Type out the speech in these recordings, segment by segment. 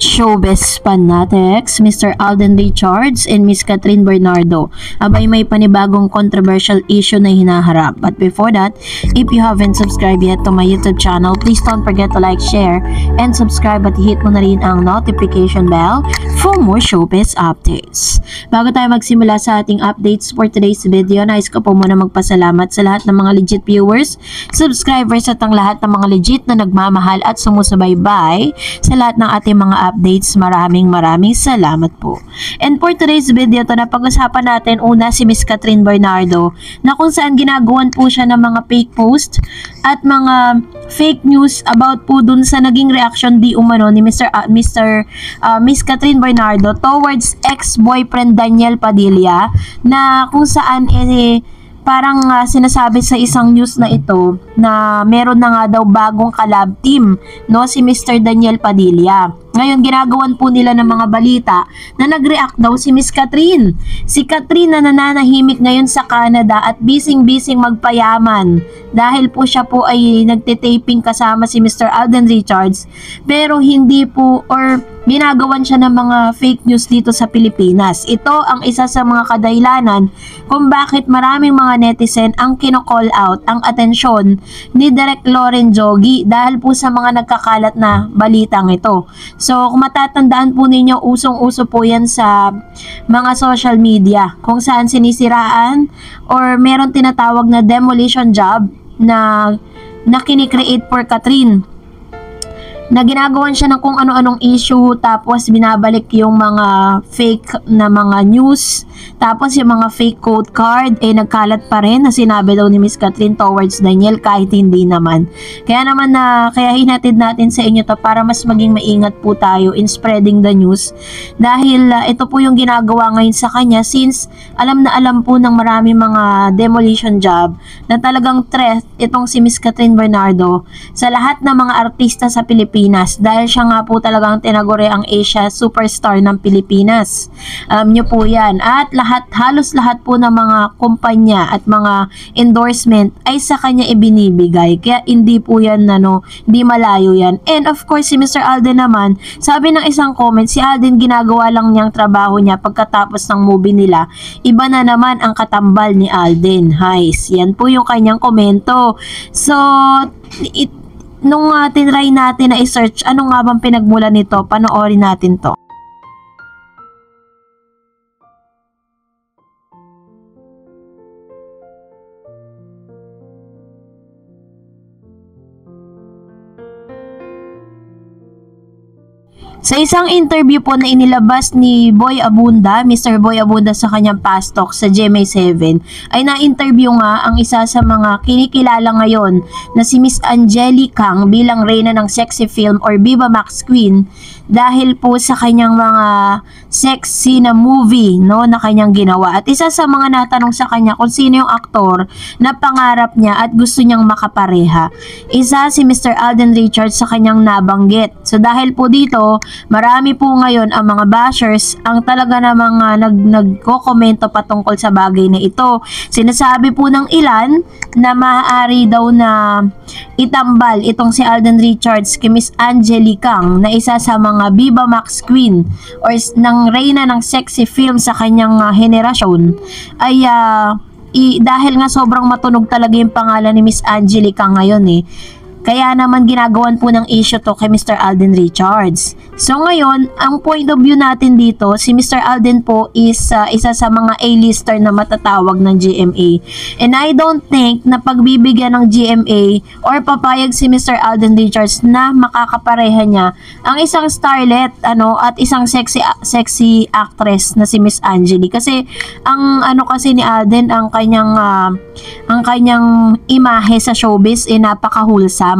Showbiz fanatics, Mr. Alden Richards and Miss Catherine Bernardo. Abay may panibagong controversial issue na hinaharap. But before that, if you haven't subscribed yet to my YouTube channel, please don't forget to like, share, and subscribe at hit mo na rin ang notification bell for more showbiz updates. Bago tayo magsimula sa ating updates for today's video, nais ko po muna magpasalamat sa lahat ng mga legit viewers, subscribers at ang lahat ng mga legit na nagmamahal at sumusubaybay sa lahat ng ating mga updates. Maraming salamat po. And for today's video, to na pag-usapan natin una si Miss Catherine Bernardo na kung saan ginagawan po siya ng mga fake post at mga fake news about po dun sa naging reaction di umano ni Miss Catherine Bernardo towards ex-boyfriend Daniel Padilla, na kung saan parang sinasabi sa isang news na ito na meron na nga daw bagong collab team, no, si Mr. Daniel Padilla. Ngayon, ginagawan po nila ng mga balita na nag-react daw si Miss Catherine. Si Catherine na nananahimik ngayon sa Canada at bising-bising magpayaman dahil po siya po ay nagtitaping kasama si Mr. Alden Richards, pero hindi po, or ginagawan siya ng mga fake news dito sa Pilipinas. Ito ang isa sa mga kadahilanan kung bakit maraming mga netizen ang kino-call out ang atensyon ni Direk Loren Joggy dahil po sa mga nagkakalat na balitang ito. So, kung matatandaan po ninyo, usong-uso po yan sa mga social media kung saan sinisiraan or meron tinatawag na demolition job na kinikreate for Catherine, na ginagawan siya ng kung ano-anong issue, tapos binabalik yung mga fake na mga news, tapos yung mga fake code card nagkalat pa rin na sinabi daw ni Miss Catherine towards Daniel kahit hindi naman. Kaya hinatid natin sa inyo to para mas maging maingat po tayo in spreading the news, dahil ito po yung ginagawa ngayon sa kanya, since alam na alam po ng maraming mga demolition job na talagang threat itong si Miss Catherine Bernardo sa lahat ng mga artista sa Pilipinas, dahil siya nga po talagang tinaguri ang Asia superstar ng Pilipinas. Alam nyo po yan. At halos lahat po ng mga kumpanya at mga endorsement ay sa kanya ibinibigay. Kaya hindi po yan, hindi malayo yan. And of course, si Mr. Alden naman, sabi ng isang comment, si Alden ginagawa lang niyang trabaho niya pagkatapos ng movie nila. Iba na naman ang katambal ni Alden. Guys, yan po yung kanyang komento. So, nung tinry natin na i-search ano nga bang pinagmulan nito, panoorin natin to. Sa isang interview po na inilabas ni Boy Abunda, Mr. Boy Abunda sa kanyang past talk sa GMA7, ay na-interview nga ang isa sa mga kinikilala ngayon na si Miss Angeli Kang bilang reyna ng sexy film or Viva Max Queen, dahil po sa kanyang mga sexy na movie, no, na kanyang ginawa. At isa sa mga natanong sa kanya kung sino yung aktor na pangarap niya at gusto niyang makapareha, isa si Mr. Alden Richards sa kanyang nabanggit. So dahil po dito, marami po ngayon ang mga bashers ang talaga na mga nagko-komento patungkol sa bagay na ito. Sinasabi po ng ilan na maaari daw na itambal itong si Alden Richards kay Miss Angeli Kang, na isa sa mga Viva Max Queen or ng reyna ng sexy film sa kanyang henerasyon, ay dahil nga sobrang matunog talaga yung pangalan ni Miss Angeli Kang ngayon kaya naman ginagawan po ng issue to kay Mr. Alden Richards. So ngayon, ang point of view natin dito, si Mr. Alden po is isa sa mga A-lister na matatawag ng GMA. And I don't think na pagbibigyan ng GMA or papayag si Mr. Alden Richards na makakapareha niya ang isang starlet at isang sexy actress na si Miss Angeli. Kasi ang kasi ni Alden, ang kanyang imahe sa showbiz napaka-wholesome.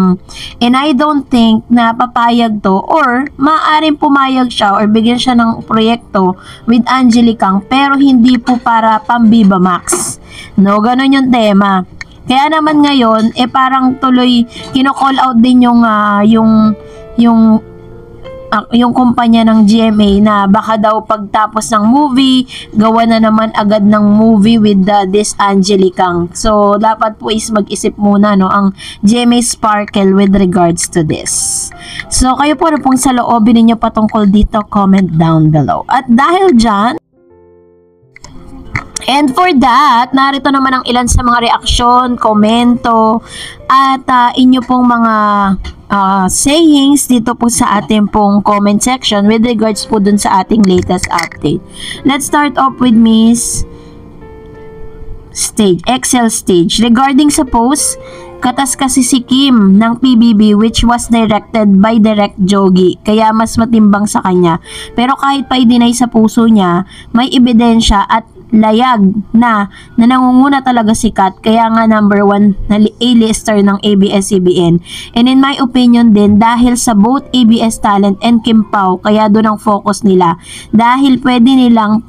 And I don't think na papayag to, or maaaring pumayag siya or bigyan siya ng proyekto with Angeli Kang, pero hindi po para pang-Viva Max. No, ganun yung tema. Kaya naman ngayon, parang tuloy kino-call out din yung yung kumpanya ng GMA na baka daw pagtapos ng movie, gawa na naman agad ng movie with this Angelica. So, dapat po is mag-isip muna no, ang GMA Sparkle with regards to this. So, kayo po na pong sa loobin ninyo patungkol dito, comment down below. At dahil dyan, and for that, narito naman ang ilan sa mga reaksyon, komento, at inyo pong mga sayings dito po sa ating pong comment section with regards po dun sa ating latest update. Let's start off with Miss Excel Stage. Regarding sa post, katas kasi si Kim ng PBB which was directed by Direct Jogi, kaya mas matimbang sa kanya. Pero kahit pa i-deny sa puso niya, may ebidensya at layag na nangunguna talaga si Kat, kaya nga number 1 na A-lister ng ABS-CBN. And in my opinion din, dahil sa both ABS Talent and Kim Pao, kaya doon ang focus nila. Dahil pwede nilang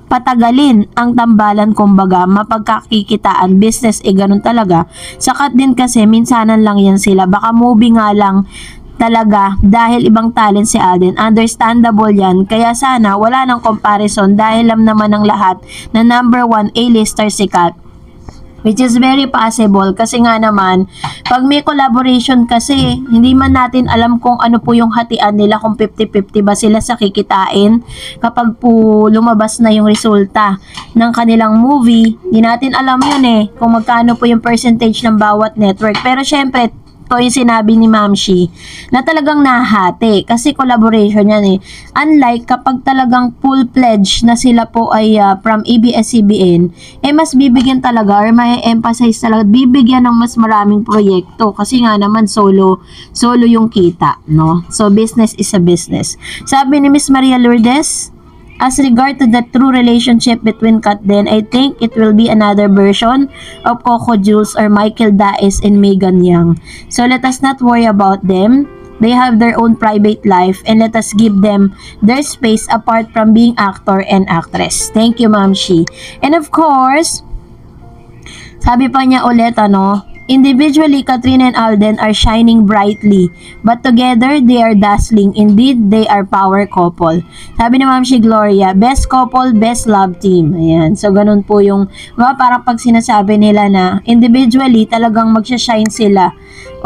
patagalin ang tambalan, kumbaga mapagkakikitaan, business ganun talaga. Sa Kat din kasi minsanan lang yan sila, baka movie nga lang talaga dahil ibang talent si Alden. Understandable yan. Kaya sana wala nang comparison dahil alam naman ng lahat na number 1 A-lister si Kat. Which is very possible kasi nga naman pag may collaboration kasi hindi man natin alam kung ano po yung hatian nila, kung 50-50 ba sila sa kikitain kapag po lumabas na yung resulta ng kanilang movie. Hindi natin alam yun kung magkano po yung percentage ng bawat network. Pero syempre ito yung sinabi ni Ma'am Shi na talagang nahati kasi collaboration yan Unlike kapag talagang full-pledged na sila po ay from ABS-CBN, mas bibigyan talaga or may emphasize talaga, bibigyan ng mas maraming proyekto kasi nga naman solo yung kita, no? So, business is a business. Sabi ni Miss Maria Lourdes, as regard to the true relationship between Kat then, I think it will be another version of Coco Jules or Michael Daes and Megan Young. So let us not worry about them. They have their own private life and let us give them their space apart from being actor and actress. Thank you, Ma'am Shi. And of course, sabi pa niya ulit, individually, Katrina and Alden are shining brightly, but together, they are dazzling. Indeed, they are power couple. Sabi ni Ma'am Shi Gloria, best couple, best love team. Ayan. So, ganun po yung, parang pag sinasabi nila na individually, talagang magsha-shine sila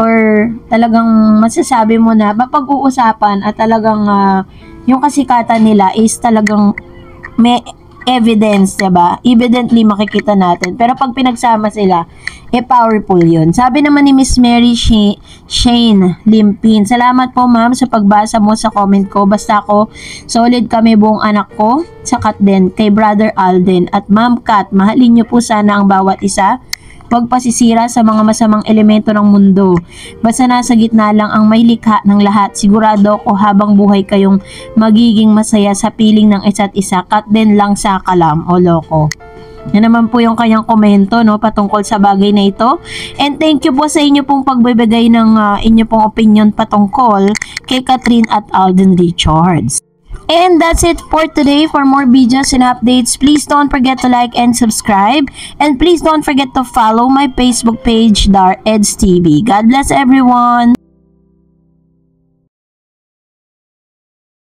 or talagang masasabi mo na, mapag-uusapan at talagang yung kasikatan nila is talagang may evidence, diba? Evidently makikita natin. Pero pag pinagsama sila, powerful yun. Sabi naman ni Miss Mary Shane Limpin, salamat po ma'am sa pagbasa mo sa comment ko. Basta ako, solid kami buong anak ko, sa Kat din, kay Brother Alden. At Ma'am Kat, mahalin niyo po sana ang bawat isa. Huwag pasisira sa mga masamang elemento ng mundo. Basta nasa gitna lang ang may likha ng lahat. Sigurado ko habang buhay kayong magiging masaya sa piling ng isa't isa. Kat din lang sa kalam o loko. Yan naman po yung kanyang komento patungkol sa bagay na ito. And thank you po sa inyo pong pagbibigay ng inyo pong opinion patungkol kay Katrin at Alden Richards. And that's it for today. For more videos and updates, please don't forget to like and subscribe. And please don't forget to follow my Facebook page, Dar Eds TV. God bless everyone!